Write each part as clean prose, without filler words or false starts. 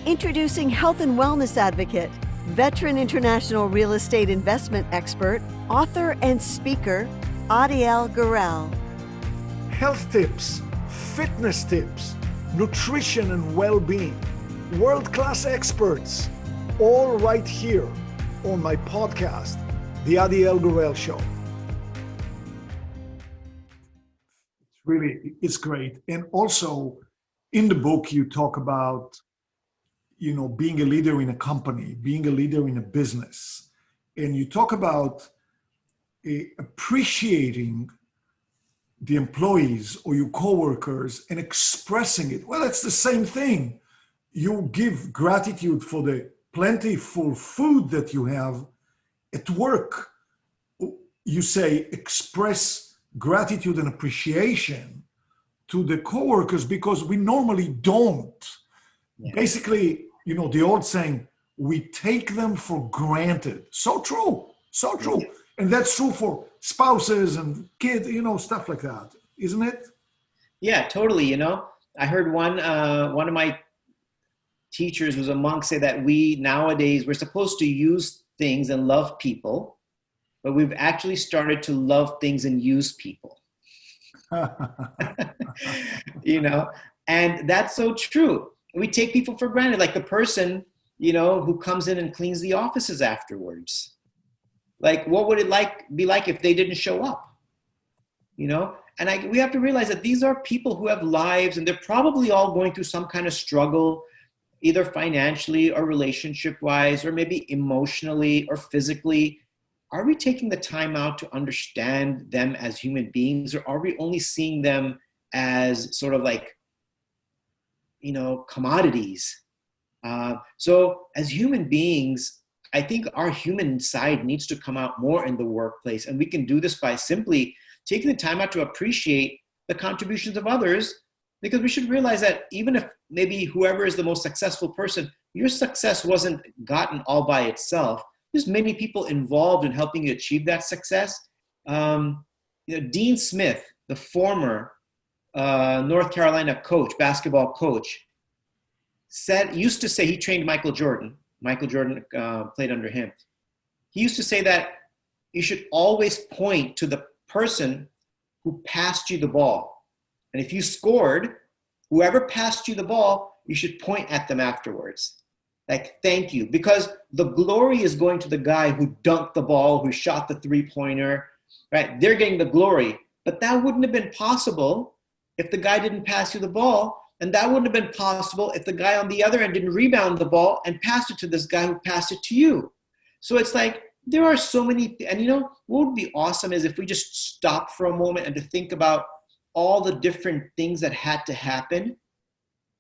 Introducing health and wellness advocate, veteran international real estate investment expert, author and speaker, Adiel Gorel. Health tips, fitness tips, nutrition and well-being, world-class experts, all right here on my podcast, The Adiel Gorel Show. It's great. And also in the book, you talk about, being a leader in a company, being a leader in a business. And you talk about appreciating the employees or your coworkers and expressing it. Well, it's the same thing. You give gratitude for the plentiful food that you have at work. You say express gratitude and appreciation to the coworkers because we normally don't. Yeah. Basically, the old saying, we take them for granted. So true, so true. Yeah. And that's true for spouses and kids, stuff like that, isn't it? Yeah, totally. I heard one of my teachers was a monk say that we're supposed to use things and love people, but we've actually started to love things and use people. And that's so true. We take people for granted, like the person, who comes in and cleans the offices afterwards. Like, what would it be like if they didn't show up? And we have to realize that these are people who have lives and they're probably all going through some kind of struggle, either financially or relationship-wise, or maybe emotionally or physically. Are we taking the time out to understand them as human beings, or are we only seeing them as sort of like, commodities? So as human beings, I think our human side needs to come out more in the workplace. And we can do this by simply taking the time out to appreciate the contributions of others, because we should realize that even if maybe whoever is the most successful person, your success wasn't gotten all by itself. There's many people involved in helping you achieve that success. Dean Smith, the former North Carolina basketball coach, used to say, he trained Michael Jordan. Michael Jordan played under him. He used to say that you should always point to the person who passed you the ball. And if you scored, whoever passed you the ball, you should point at them afterwards. Like, thank you. Because the glory is going to the guy who dunked the ball, who shot the three-pointer, right? They're getting the glory. But that wouldn't have been possible if the guy didn't pass you the ball. And that wouldn't have been possible if the guy on the other end didn't rebound the ball and pass it to this guy who passed it to you. So it's like, there are so many, and what would be awesome is if we just stop for a moment and to think about all the different things that had to happen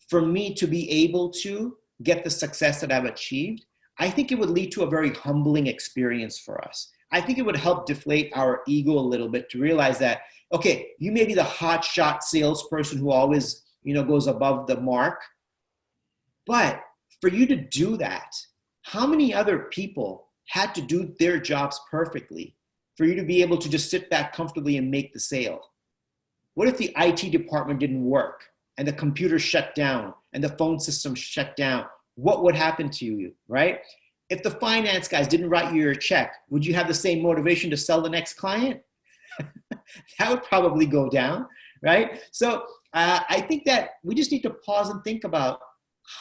for me to be able to get the success that I've achieved. I think it would lead to a very humbling experience for us. I think it would help deflate our ego a little bit to realize that, okay, you may be the hotshot salesperson who always goes above the mark. But for you to do that, how many other people had to do their jobs perfectly for you to be able to just sit back comfortably and make the sale? What if the IT department didn't work and the computer shut down and the phone system shut down? What would happen to you, right? If the finance guys didn't write you your check, would you have the same motivation to sell the next client? That would probably go down, right? So I think that we just need to pause and think about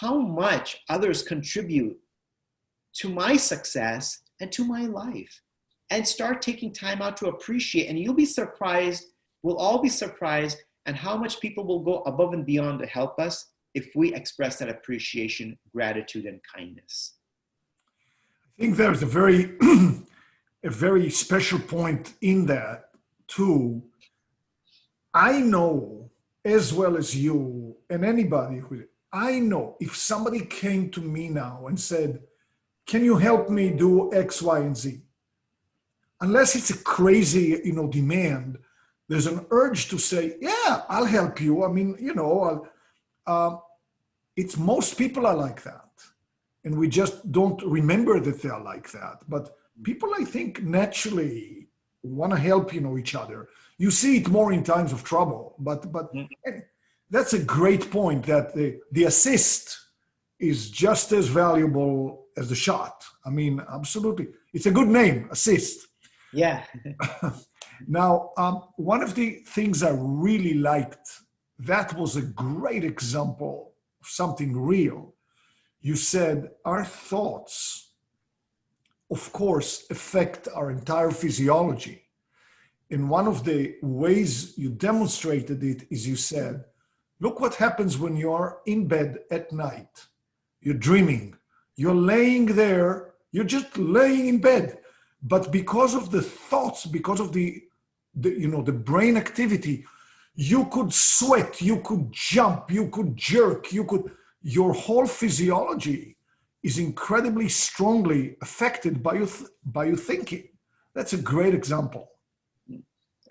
how much others contribute to my success and to my life, and start taking time out to appreciate. And you'll be surprised, we'll all be surprised at how much people will go above and beyond to help us if we express that appreciation, gratitude, and kindness. I think there's a very special point in that too. I know, as well as you and anybody I know, if somebody came to me now and said, can you help me do X, Y, and Z? Unless it's a crazy, demand, there's an urge to say, yeah, I'll help you. I mean, it's most people are like that. And we just don't remember that they're like that. But people, I think, naturally want to help, each other. You see it more in times of trouble, but that's a great point, that the assist is just as valuable as the shot. I mean, absolutely. It's a good name, assist. Yeah. Now, one of the things I really liked, that was a great example of something real. You said our thoughts, of course, affect our entire physiology. And one of the ways you demonstrated it is you said, look what happens when you're in bed at night. You're dreaming. You're laying there. You're just laying in bed. But because of the thoughts, because of the brain activity, you could sweat, you could jump, you could jerk, your whole physiology is incredibly strongly affected by your thinking. That's a great example.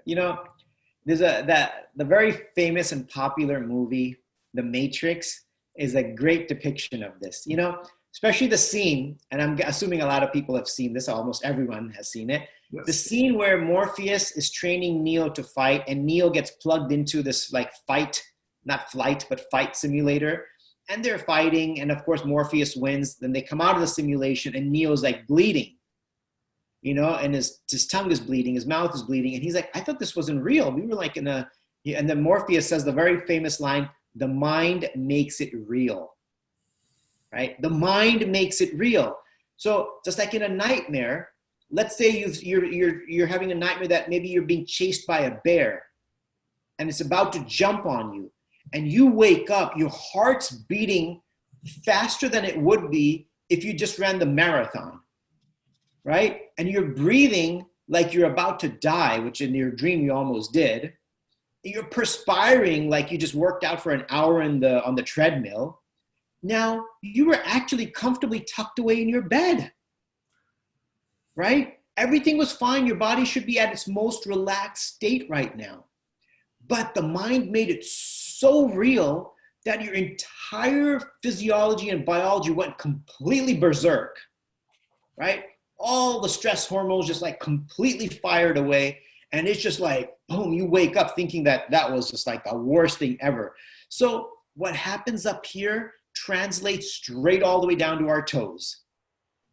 You know, there's the very famous and popular movie, The Matrix, is a great depiction of this. You know, especially the scene, and I'm assuming a lot of people have seen this, almost everyone has seen it. Yes. The scene where Morpheus is training Neo to fight, and Neo gets plugged into this like fight, not flight, but fight simulator. And they're fighting, and of course Morpheus wins. Then they come out of the simulation, and Neo's like bleeding, you know, and his tongue is bleeding, his mouth is bleeding, and he's like, I thought this wasn't real. We were like and then Morpheus says the very famous line, the mind makes it real. Right? The mind makes it real. So just like in a nightmare, let's say you're having a nightmare that maybe you're being chased by a bear and it's about to jump on you, and you wake up, your heart's beating faster than it would be if you just ran the marathon, right? And you're breathing like you're about to die, which in your dream you almost did. You're perspiring like you just worked out for an hour on the treadmill. Now, you were actually comfortably tucked away in your bed, right? Everything was fine. Your body should be at its most relaxed state right now. But the mind made it so real that your entire physiology and biology went completely berserk, right? All the stress hormones just like completely fired away. And it's just like, boom, you wake up thinking that was just like the worst thing ever. So what happens up here translates straight all the way down to our toes.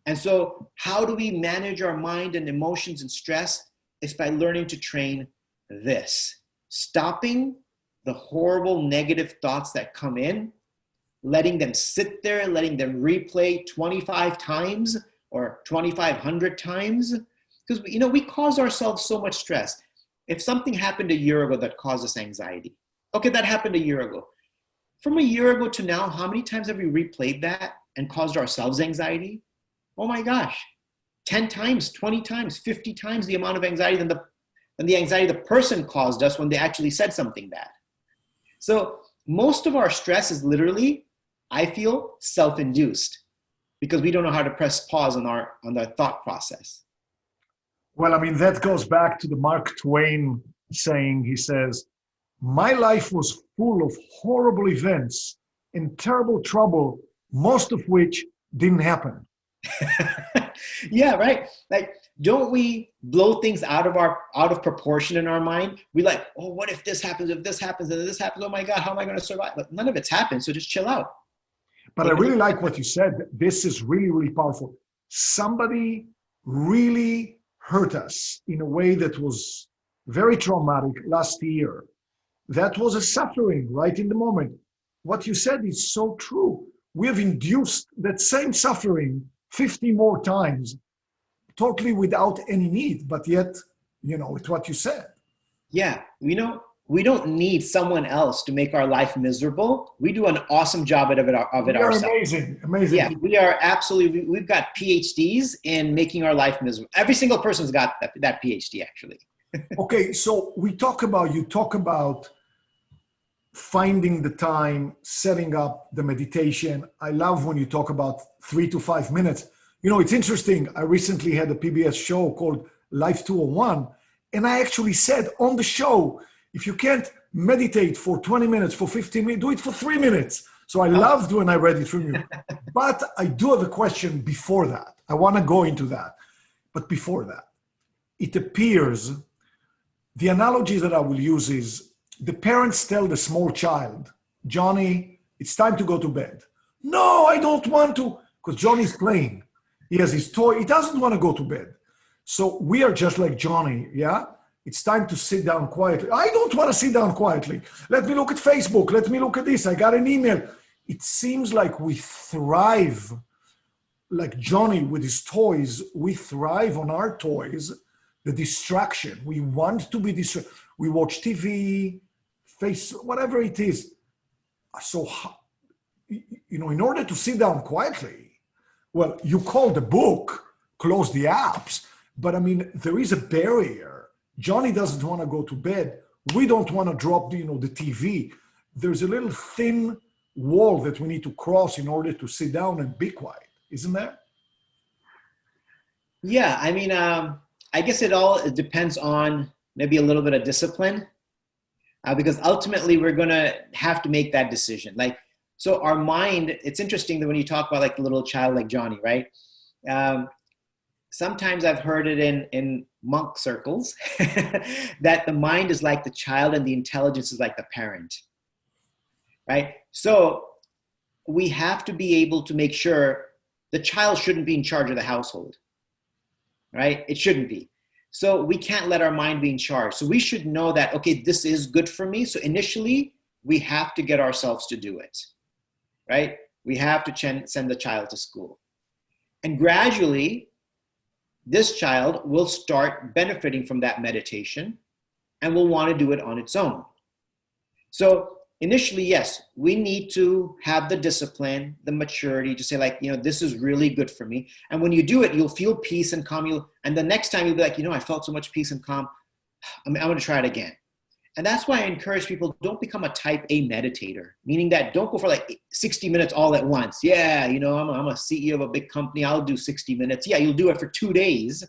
And so how do we manage our mind and emotions and stress? It's by learning to train this. Stopping the horrible negative thoughts that come in, letting them sit there, letting them replay 25 times or 2,500 times. Because, you know, we cause ourselves so much stress. If something happened a year ago that caused us anxiety, okay, that happened a year ago. From a year ago to now, how many times have we replayed that and caused ourselves anxiety? Oh my gosh, 10 times, 20 times, 50 times the amount of anxiety than the anxiety the person caused us when they actually said something bad. So most of our stress is literally, I feel, self-induced because we don't know how to press pause on our thought process. Well, I mean, that goes back to the Mark Twain saying, he says, my life was full of horrible events and terrible trouble, most of which didn't happen. Yeah, right. Like, don't we blow things out of proportion in our mind? We like, oh, what if this happens, and this happens? Oh my God, how am I going to survive? But none of it's happened, so just chill out. But I really like what you said. This is really, really powerful. Somebody really hurt us in a way that was very traumatic last year. That was a suffering right in the moment. What you said is so true. We have induced that same suffering 50 more times, totally without any need, but yet, you know, it's what you said. Yeah, you know, we don't need someone else to make our life miserable. We do an awesome job of it ourselves. Amazing. Yeah, we are absolutely, we've got PhDs in making our life miserable. Every single person's got that PhD, actually. Okay, so you talk about finding the time, setting up the meditation. I love when you talk about 3 to 5 minutes. You know, it's interesting. I recently had a PBS show called Life 201, and I actually said on the show, if you can't meditate for 20 minutes, for 15 minutes, do it for 3 minutes. So I loved when I read it from you. But I do have a question before that. I want to go into that. But before that, it appears, the analogy that I will use is, the parents tell the small child, Johnny, it's time to go to bed. No, I don't want to, because Johnny's playing. He has his toy. He doesn't want to go to bed. So we are just like Johnny, yeah? It's time to sit down quietly. I don't want to sit down quietly. Let me look at Facebook. Let me look at this. I got an email. It seems like we thrive, like Johnny with his toys, we thrive on our toys, the distraction. We want to be distracted. We watch TV, whatever it is. So, in order to sit down quietly, well, you call the book, close the apps, but I mean, there is a barrier. Johnny doesn't want to go to bed. We don't want to drop the TV. There's a little thin wall that we need to cross in order to sit down and be quiet, isn't there? Yeah, I mean, I guess it depends on maybe a little bit of discipline, because ultimately we're going to have to make that decision. Like, so our mind, it's interesting that when you talk about like a little child like Johnny, right? Sometimes I've heard it in monk circles that the mind is like the child and the intelligence is like the parent, right? So we have to be able to make sure the child shouldn't be in charge of the household, right? It shouldn't be. So we can't let our mind be in charge. So we should know that, okay, this is good for me. So initially we have to get ourselves to do it, right? We have to send the child to school. And gradually, this child will start benefiting from that meditation and will want to do it on its own. So initially, yes, we need to have the discipline, the maturity to say like, this is really good for me. And when you do it, you'll feel peace and calm. And the next time you'll be like, I felt so much peace and calm. I'm going to try it again. And that's why I encourage people, don't become a type A meditator, meaning that don't go for like 60 minutes all at once. Yeah, I'm a CEO of a big company. I'll do 60 minutes. Yeah, you'll do it for 2 days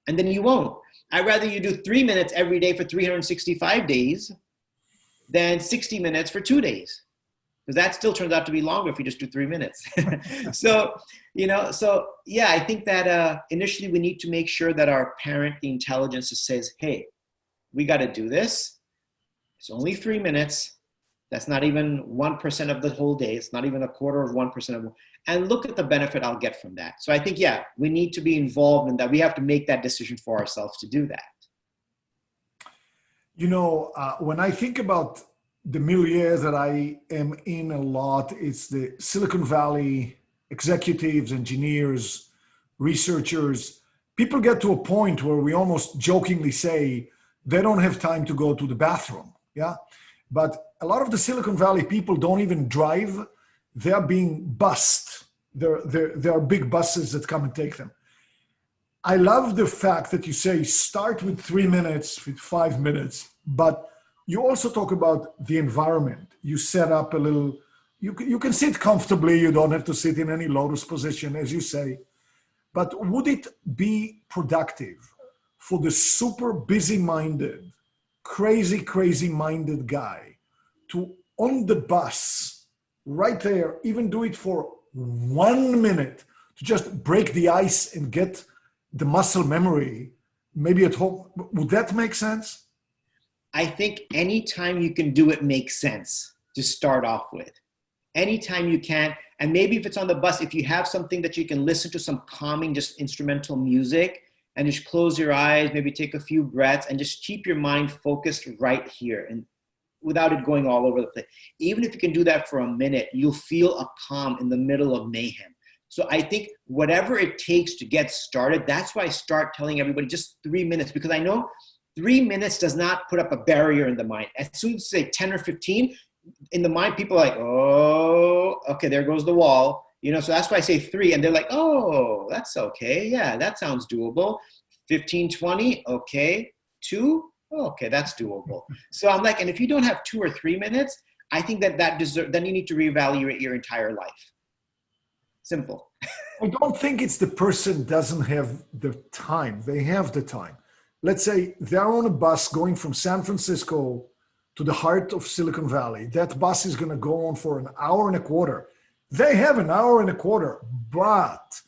and then you won't. I'd rather you do 3 minutes every day for 365 days than 60 minutes for 2 days. Because that still turns out to be longer if you just do 3 minutes. So yeah, I think that initially we need to make sure that our parent, the intelligence, says, hey, we got to do this. It's only 3 minutes. That's not even 1% of the whole day. It's not even a quarter of 1% of, and look at the benefit I'll get from that. So I think, yeah, we need to be involved in that. We have to make that decision for ourselves to do that. When I think about the milieu that I am in a lot, it's the Silicon Valley executives, engineers, researchers. People get to a point where we almost jokingly say they don't have time to go to the bathroom. Yeah. But a lot of the Silicon Valley people don't even drive. They're being bussed. There are big buses that come and take them. I love the fact that you say start with 3 minutes, with 5 minutes, but you also talk about the environment. You set up a little, you can sit comfortably. You don't have to sit in any lotus position, as you say. But would it be productive for the super busy-minded, crazy-minded guy to, on the bus, right there, even do it for 1 minute to just break the ice and get the muscle memory, maybe at home? Would that make sense? I think anytime you can do it makes sense to start off with. Anytime you can, and maybe if it's on the bus, if you have something that you can listen to, some calming, just instrumental music, and just close your eyes, maybe take a few breaths and just keep your mind focused right here and without it going all over the place. Even if you can do that for a minute, you'll feel a calm in the middle of mayhem. So I think whatever it takes to get started, that's why I start telling everybody just 3 minutes, because I know 3 minutes does not put up a barrier in the mind. As soon as you say 10 or 15, in the mind, people are like, oh, okay, there goes the wall. So that's why I say 3, and they're like, oh, that's okay. Yeah, that sounds doable. 15, 20, okay. 2, okay, that's doable. So I'm like, and if you don't have 2 or 3 minutes, I think then you need to reevaluate your entire life. Simple. I don't think it's the person doesn't have the time. They have the time. Let's say they're on a bus going from San Francisco to the heart of Silicon Valley. That bus is going to go on for an hour and a quarter. They have an hour and a quarter, but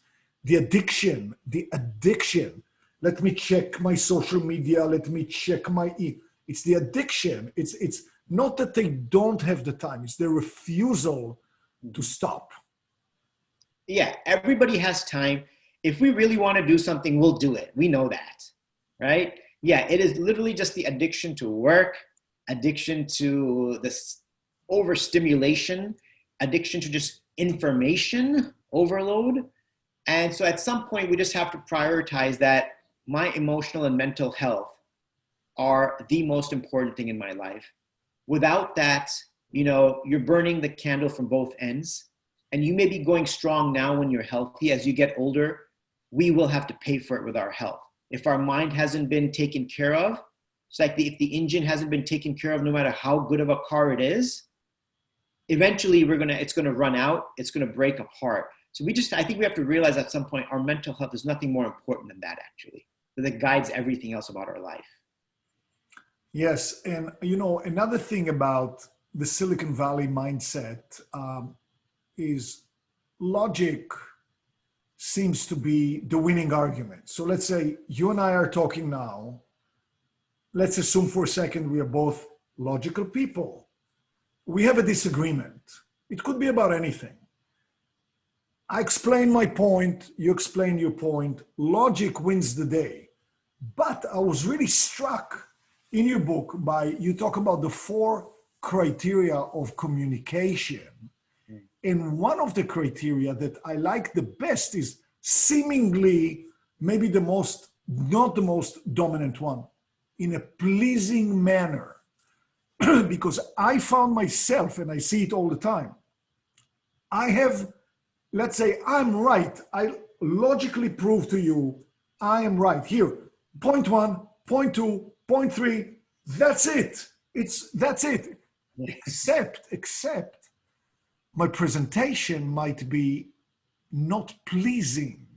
the addiction, let me check my social media, let me check it's the addiction. It's not that they don't have the time, it's the refusal to stop. Yeah, everybody has time. If we really want to do something, we'll do it. We know that, right? Yeah, it is literally just the addiction to work, addiction to this overstimulation, addiction to just information overload. And so at some point, we just have to prioritize that my emotional and mental health are the most important thing in my life. Without that, you're burning the candle from both ends. And you may be going strong now when you're healthy. As you get older, we will have to pay for it with our health. If our mind hasn't been taken care of, it's like if the engine hasn't been taken care of, no matter how good of a car it is, eventually it's gonna run out, it's gonna break apart. So I think we have to realize at some point our mental health is nothing more important than that, actually, that guides everything else about our life. Yes, and another thing about the Silicon Valley mindset is logic seems to be the winning argument. So let's say you and I are talking now. Let's assume for a second we are both logical people. We have a disagreement. It could be about anything. I explain my point, you explain your point. Logic wins the day. But I was really struck in your book you talk about the 4 criteria of communication. And one of the criteria that I like the best is seemingly maybe not the most dominant one, in a pleasing manner. Because I found myself, and I see it all the time, let's say I'm right. I logically prove to you I am right. Here, point 1, point 2, point 3, that's it. That's it. Except my presentation might be not pleasing.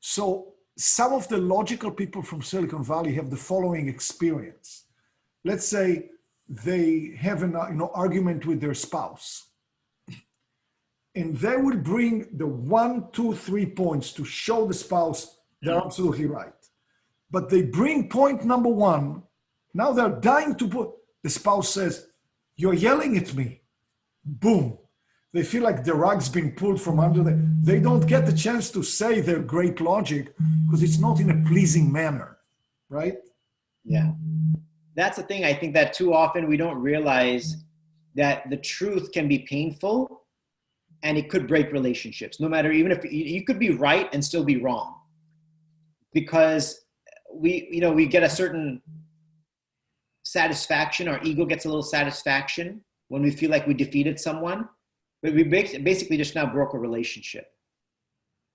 So some of the logical people from Silicon Valley have the following experience. Let's say they have an argument with their spouse, and they will bring the 1, 2, 3 points to show the spouse they're absolutely right. But they bring point number 1. Now they're dying to put. The spouse says, "You're yelling at me." Boom. They feel like the rug's been pulled from under them. They don't get the chance to say their great logic because it's not in a pleasing manner, right? Yeah. That's the thing. I think that too often we don't realize that the truth can be painful and it could break relationships. No matter, even if you could be right and still be wrong, because we get a certain satisfaction. Our ego gets a little satisfaction when we feel like we defeated someone, but we basically just now broke a relationship.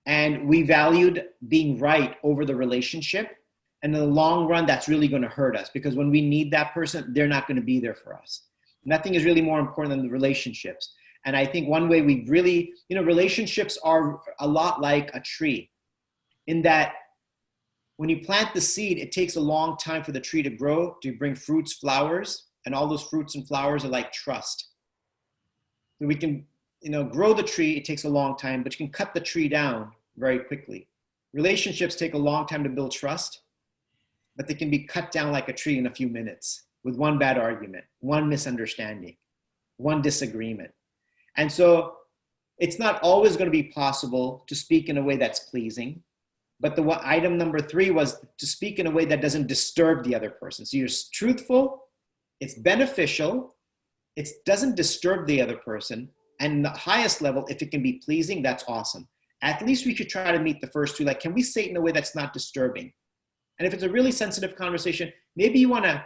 And we valued being right over the relationship. And in the long run, that's really going to hurt us, because when we need that person, they're not going to be there for us. Nothing is really more important than the relationships. And I think one way we really, relationships are a lot like a tree, in that when you plant the seed, it takes a long time for the tree to grow, to bring fruits, flowers, and all those fruits and flowers are like trust. So we can, grow the tree, it takes a long time, but you can cut the tree down very quickly. Relationships take a long time to build trust, but they can be cut down like a tree in a few minutes with one bad argument, one misunderstanding, one disagreement. And so it's not always going to be possible to speak in a way that's pleasing. But item number 3 was to speak in a way that doesn't disturb the other person. So you're truthful, it's beneficial, it doesn't disturb the other person. And the highest level, if it can be pleasing, that's awesome. At least we should try to meet the first 2. Like, can we say it in a way that's not disturbing? And if it's a really sensitive conversation, maybe you want to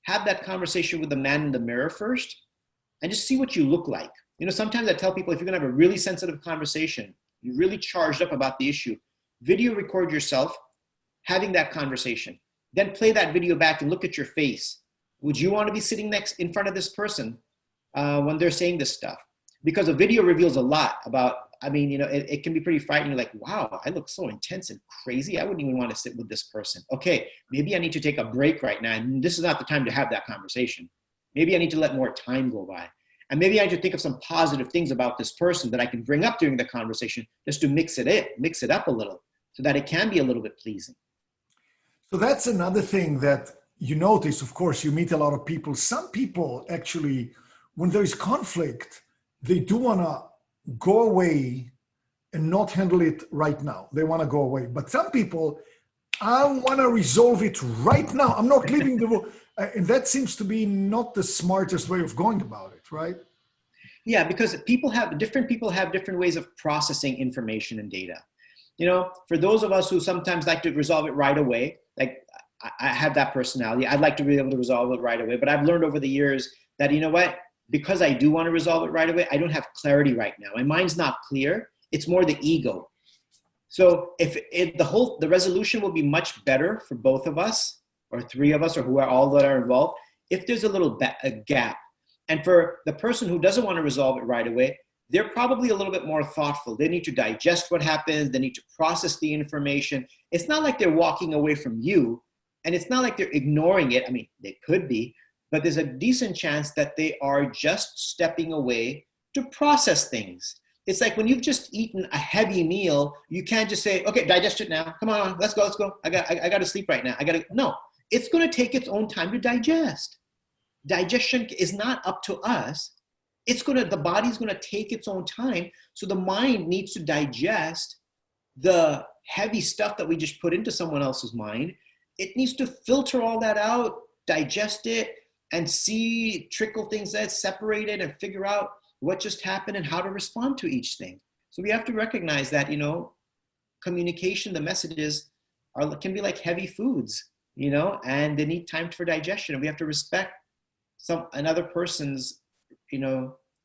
have that conversation with the man in the mirror first and just see what you look like. Sometimes I tell people, if you're going to have a really sensitive conversation, you're really charged up about the issue, video record yourself having that conversation. Then play that video back and look at your face. Would you want to be sitting in front of this person when they're saying this stuff? Because a video reveals a lot about, it can be pretty frightening. Like, wow, I look so intense and crazy. I wouldn't even want to sit with this person. Okay, maybe I need to take a break right now. And this is not the time to have that conversation. Maybe I need to let more time go by. And maybe I need to think of some positive things about this person that I can bring up during the conversation just to mix it up a little so that it can be a little bit pleasing. So that's another thing that you notice. Of course, you meet a lot of people. Some people actually, when there is conflict, they do want to go away and not handle it right now. They want to go away. But some people, I want to resolve it right now. I'm not leaving the room. And that seems to be not the smartest way of going about it, right? Yeah, because different people have different ways of processing information and data. You know, for those of us who sometimes like to resolve it right away, like I have that personality. I'd like to be able to resolve it right away. But I've learned over the years that, you know what, because I do want to resolve it right away, I don't have clarity right now. My mind's not clear. It's more the ego. So the resolution will be much better for both of us or three of us or who are all that are involved if there's a gap. And for the person who doesn't want to resolve it right away, they're probably a little bit more thoughtful. They need to digest what happens. They need to process the information. It's not like they're walking away from you, and it's not like they're ignoring it. I mean, they could be, but there's a decent chance that they are just stepping away to process things. It's like when you've just eaten a heavy meal, you can't just say, okay, digest it now. Come on, let's go. I got to sleep right now. No, it's going to take its own time to digest. Digestion is not up to us. The body's going to take its own time. So the mind needs to digest the heavy stuff that we just put into someone else's mind. It needs to filter all that out, digest it, and trickle things out, separate it, and figure out what just happened and how to respond to each thing. So we have to recognize that, communication, the messages can be like heavy foods, and they need time for digestion. And we have to respect another person's,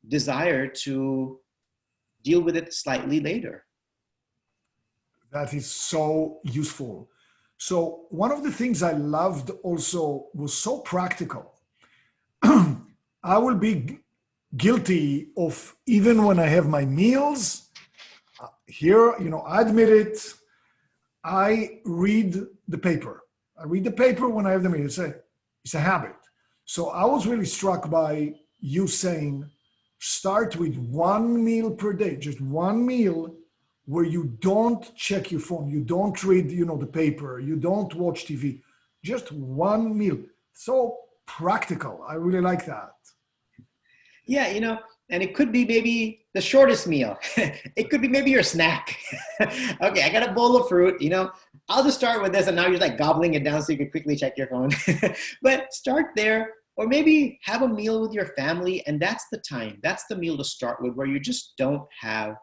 desire to deal with it slightly later. That is so useful. So one of the things I loved also was so practical. I will be guilty of, even when I have my meals here, I admit it, I read the paper. I read the paper when I have the meal. It's a habit. So I was really struck by you saying, start with one meal per day, just one meal where you don't check your phone, you don't read, the paper, you don't watch TV, just one meal. So practical. I really like that. Yeah, and it could be maybe the shortest meal. It could be maybe your snack. Okay, I got a bowl of fruit, I'll just start with this, and now you're like gobbling it down so you can quickly check your phone. But start there, or maybe have a meal with your family, and that's the meal to start with, where you just don't have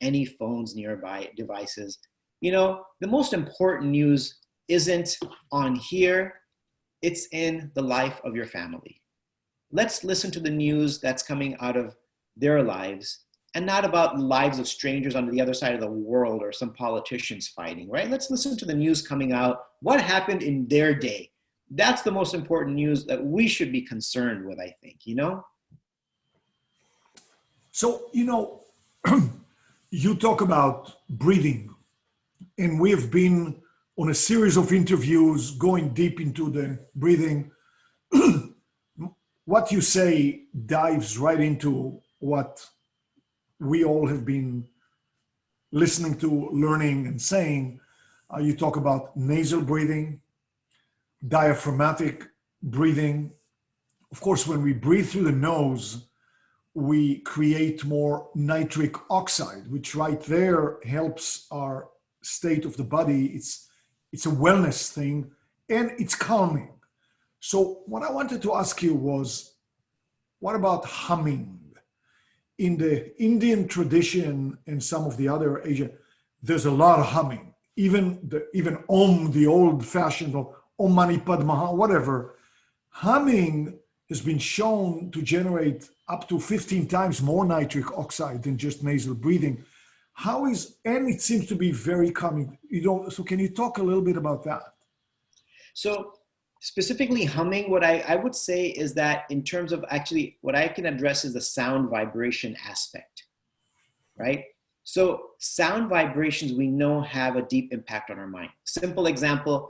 any phones nearby, devices. The most important news isn't on here, it's in the life of your family. Let's listen to the news that's coming out of their lives, and not about lives of strangers on the other side of the world or some politicians fighting, right? Let's listen to the news coming out. What happened in their day? That's the most important news that we should be concerned with, I think, So, you talk about breathing, and we have been on a series of interviews going deep into the breathing. What you say dives right into what we all have been listening to, learning, and saying. You talk about nasal breathing, diaphragmatic breathing. Of course, when we breathe through the nose, we create more nitric oxide, which right there helps our state of the body. It's a wellness thing, and it's calming. So what I wanted to ask you was, what about humming? In the Indian tradition and some of the other Asian, there's a lot of humming. Even Om, the old-fashioned Om Mani Padma, whatever. Humming has been shown to generate up to 15 times more nitric oxide than just nasal breathing. And it seems to be very calming. So can you talk a little bit about that? So specifically humming, what I would say is that in terms of actually what I can address is the sound vibration aspect, right? So sound vibrations we know have a deep impact on our mind. Simple example,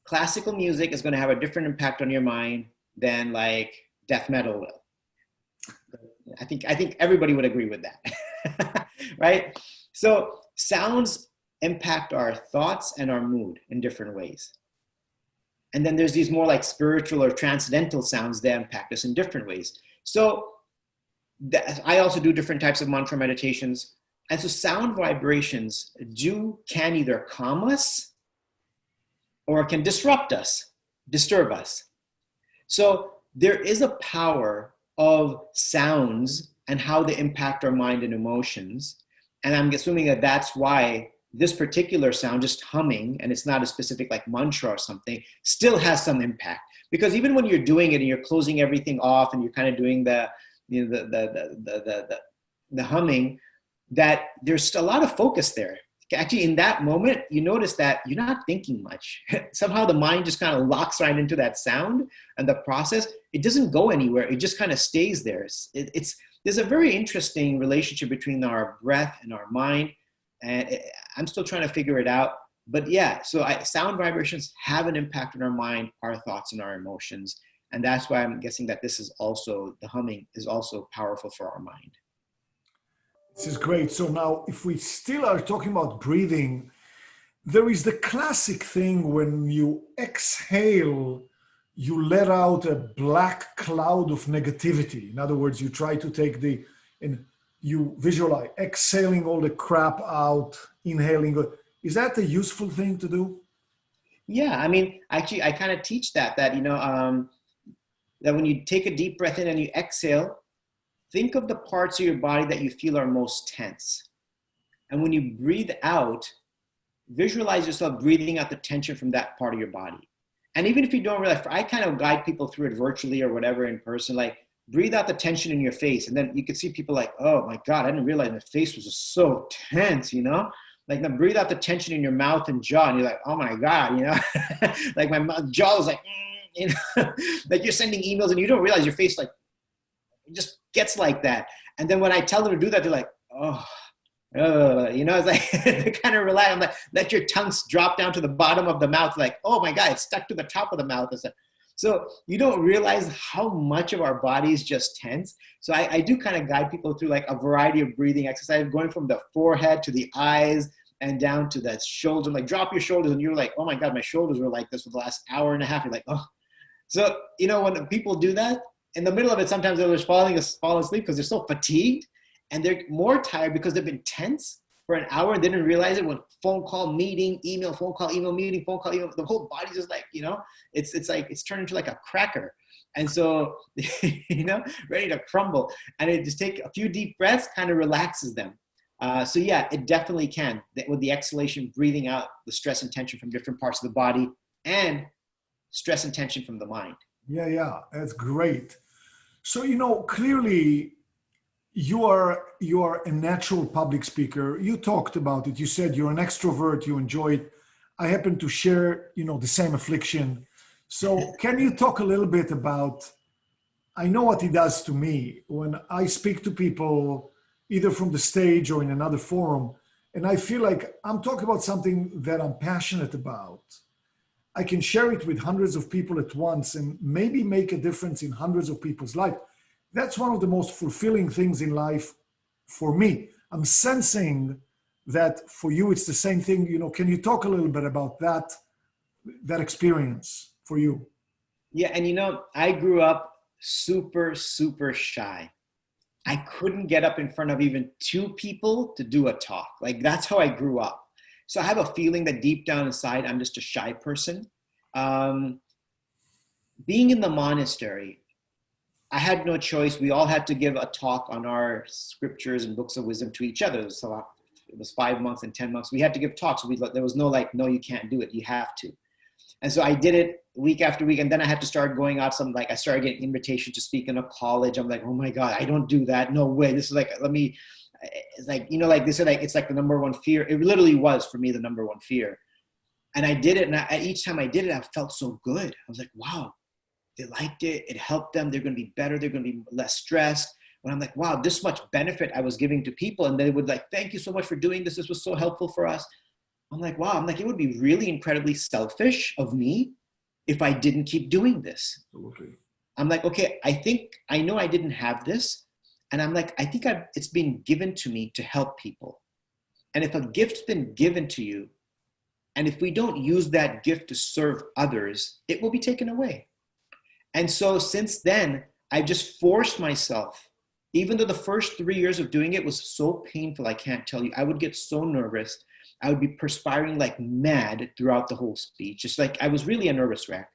classical music is going to have a different impact on your mind than like death metal will. I think everybody would agree with that, right? So sounds impact our thoughts and our mood in different ways. And then there's these more like spiritual or transcendental sounds that impact us in different ways. So I also do different types of mantra meditations. And so sound vibrations can either calm us or can disrupt us, disturb us. So there is a power of sounds and how they impact our mind and emotions. And I'm assuming that that's why this particular sound, just humming, and it's not a specific like mantra or something, still has some impact. Because even when you're doing it and you're closing everything off and you're kind of doing the humming, that there's a lot of focus there. Actually, in that moment, you notice that you're not thinking much. Somehow the mind just kind of locks right into that sound and the process. It doesn't go anywhere. It just kind of stays there. There's a very interesting relationship between our breath and our mind. And I'm still trying to figure it out. But yeah, so sound vibrations have an impact on our mind, our thoughts, and our emotions. And that's why I'm guessing that the humming is also powerful for our mind. This is great. So now if we still are talking about breathing, there is the classic thing when you exhale, you let out a black cloud of negativity. In other words, you try to and you visualize exhaling all the crap out, inhaling. Is that a useful thing to do? Yeah, I mean, actually, I kind of teach that that when you take a deep breath in and you exhale, think of the parts of your body that you feel are most tense. And when you breathe out, visualize yourself breathing out the tension from that part of your body. And even if you don't realize, I kind of guide people through it virtually or whatever in person, like breathe out the tension in your face. And then you can see people like, oh my God, I didn't realize my face was just so tense, Like now breathe out the tension in your mouth and jaw. And you're like, oh my God, like my jaw is like, like you're sending emails and you don't realize your face like, it just gets like that. And then when I tell them to do that, they're like, it's like, they kind of rely on that. Let your tongue drop down to the bottom of the mouth. Like, oh my God, it's stuck to the top of the mouth. So you don't realize how much of our body is just tense. So I do kind of guide people through like a variety of breathing exercises, going from the forehead to the eyes and down to the shoulder. Like drop your shoulders and you're like, oh my God, my shoulders were like this for the last hour and a half. You're like, oh. So, when people do that, in the middle of it, sometimes they'll just fall asleep because they're so fatigued and they're more tired because they've been tense for an hour and didn't realize it when phone call, meeting, email, phone call, email, meeting, phone call, email, the whole body's just like, it's like, it's turned into like a cracker. And so, ready to crumble. And it just take a few deep breaths, kind of relaxes them. So yeah, it definitely can. With the exhalation, breathing out the stress and tension from different parts of the body and stress and tension from the mind. Yeah, that's great. So, clearly you are a natural public speaker. You talked about it. You said you're an extrovert, you enjoy it. I happen to share, the same affliction. So can you talk a little bit about, I know what it does to me when I speak to people, either from the stage or in another forum, and I feel like I'm talking about something that I'm passionate about. I can share it with hundreds of people at once and maybe make a difference in hundreds of people's life. That's one of the most fulfilling things in life for me. I'm sensing that for you, it's the same thing. Can you talk a little bit about that experience for you? Yeah. And I grew up super, super shy. I couldn't get up in front of even two people to do a talk. Like that's how I grew up. So I have a feeling that deep down inside, I'm just a shy person. Being in the monastery, I had no choice. We all had to give a talk on our scriptures and books of wisdom to each other. So it was 5 months and 10 months. We had to give talks. There was no like, no, you can't do it. You have to. And so I did it week after week. And then I had to start going out I started getting invitations to speak in a college. I'm like, oh my God, I don't do that. No way. This is like, it's like, like they said, like, it's like the number one fear. It literally was for me, the number one fear. And I did it. And each time I did it, I felt so good. I was like, wow, they liked it. It helped them. They're going to be better. They're going to be less stressed. When I'm like, wow, this much benefit I was giving to people. And they would like, thank you so much for doing this. This was so helpful for us. I'm like, wow, it would be really incredibly selfish of me if I didn't keep doing this. Okay. I'm like, okay, I know I didn't have this. And I'm like, I think it's been given to me to help people. And if a gift's been given to you, and if we don't use that gift to serve others, it will be taken away. And so since then, I've just forced myself, Even though the first 3 years of doing it was so painful, I can't tell you. I would get so nervous. I would be perspiring like mad throughout the whole speech. Just like I was really a nervous wreck.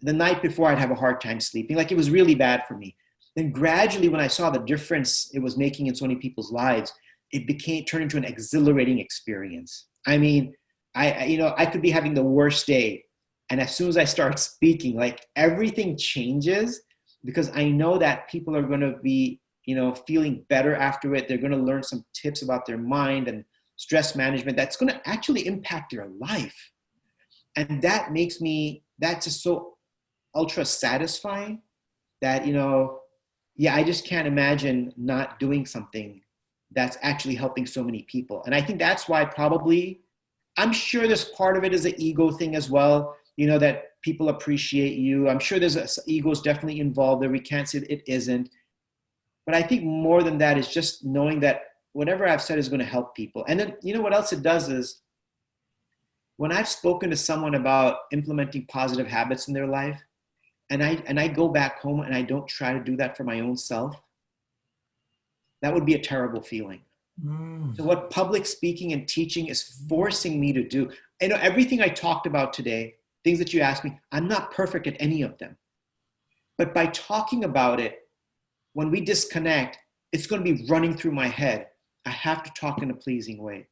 The night before, I'd have a hard time sleeping. Like it was really bad for me. Then gradually, when I saw the difference it was making in so many people's lives, it turned into an exhilarating experience. I mean, I could be having the worst day. And as soon as I start speaking, like everything changes because I know that people are going to be, feeling better after it. They're going to learn some tips about their mind and stress management that's going to actually impact their life. And that's just so ultra satisfying that, I just can't imagine not doing something that's actually helping so many people. And I think that's why I'm sure there's part of it is an ego thing as well, that people appreciate you. I'm sure there's ego's definitely involved there. We can't say that it isn't. But I think more than that is just knowing that whatever I've said is going to help people. And then, what else it does is when I've spoken to someone about implementing positive habits in their life, and I go back home and I don't try to do that for my own self, that would be a terrible feeling. So what public speaking and teaching is forcing me to do, everything I talked about today, things that you asked me, I'm not perfect at any of them. But by talking about it, when we disconnect, it's going to be running through my head. I have to talk in a pleasing way.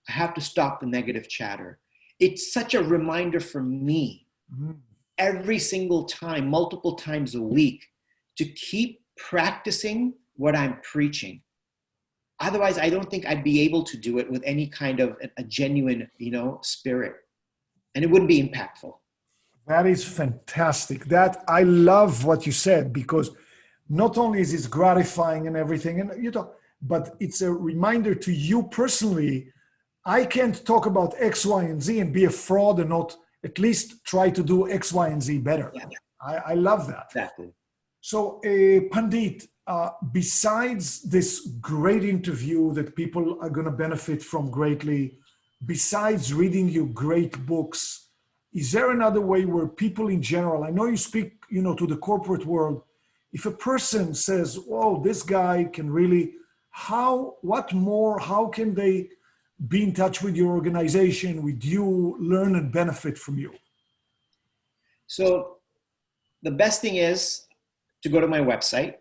I have to stop the negative chatter. It's such a reminder for me every single time, multiple times a week, to keep practicing what I'm preaching. Otherwise, I don't think I'd be able to do it with any kind of a genuine, spirit. And it wouldn't be impactful. That is fantastic. I love what you said, because not only is it gratifying and everything, but it's a reminder to you personally. I can't talk about X, Y, and Z and be a fraud and not at least try to do X, Y, and Z better. Yeah. I love that. Exactly. So, Pandit, besides this great interview that people are going to benefit from greatly, besides reading your great books, is there another way where people in general, I know you speak, to the corporate world, if a person says, "Whoa, this guy can really," how can they be in touch with your organization, with you, learn and benefit from you? So the best thing is to go to my website,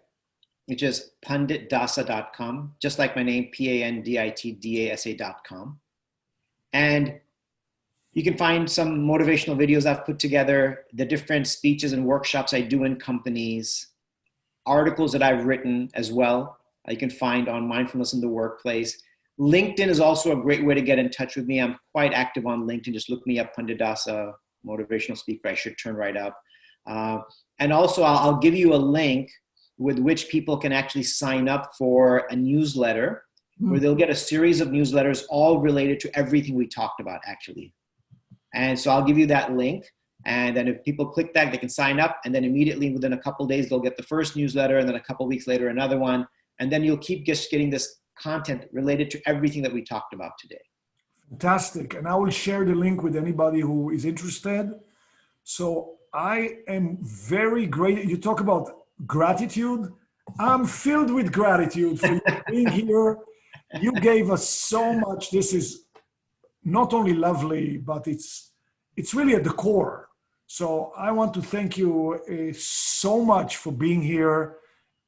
which is panditdasa.com, just like my name, PANDITDASA.com. And you can find some motivational videos I've put together, the different speeches and workshops I do in companies, articles that I've written as well. You can find on mindfulness in the workplace. LinkedIn is also a great way to get in touch with me. I'm quite active on LinkedIn. Just look me up, Pandit Dasa, motivational speaker. I should turn right up. And also, I'll give you a link with which people can actually sign up for a newsletter where they'll get a series of newsletters all related to everything we talked about, actually. And so I'll give you that link. And then if people click that, they can sign up. And then immediately within a couple of days, they'll get the first newsletter. And then a couple of weeks later, another one. And then you'll keep just getting this content related to everything that we talked about today. Fantastic. And I will share the link with anybody who is interested. So I am very great. You talk about gratitude. I'm filled with gratitude for you being here. You gave us so much. This is not only lovely, but it's really at the core. So I want to thank you so much for being here.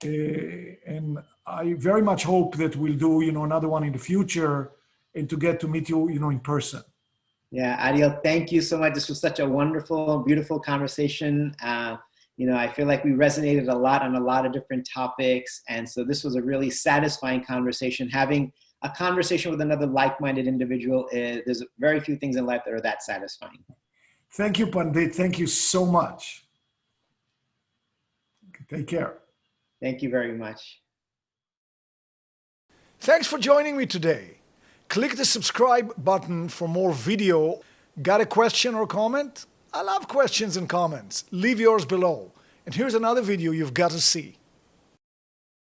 And I very much hope that we'll do, another one in the future and to get to meet you, in person. Yeah, Adiel, thank you so much. This was such a wonderful, beautiful conversation. I feel like we resonated a lot on a lot of different topics. And so this was a really satisfying conversation. Having a conversation with another like-minded individual, there's very few things in life that are that satisfying. Thank you, Pandit. Thank you so much. Take care. Thank you very much. Thanks for joining me today. Click the subscribe button for more video. Got a question or comment? I love questions and comments. Leave yours below. And here's another video you've got to see.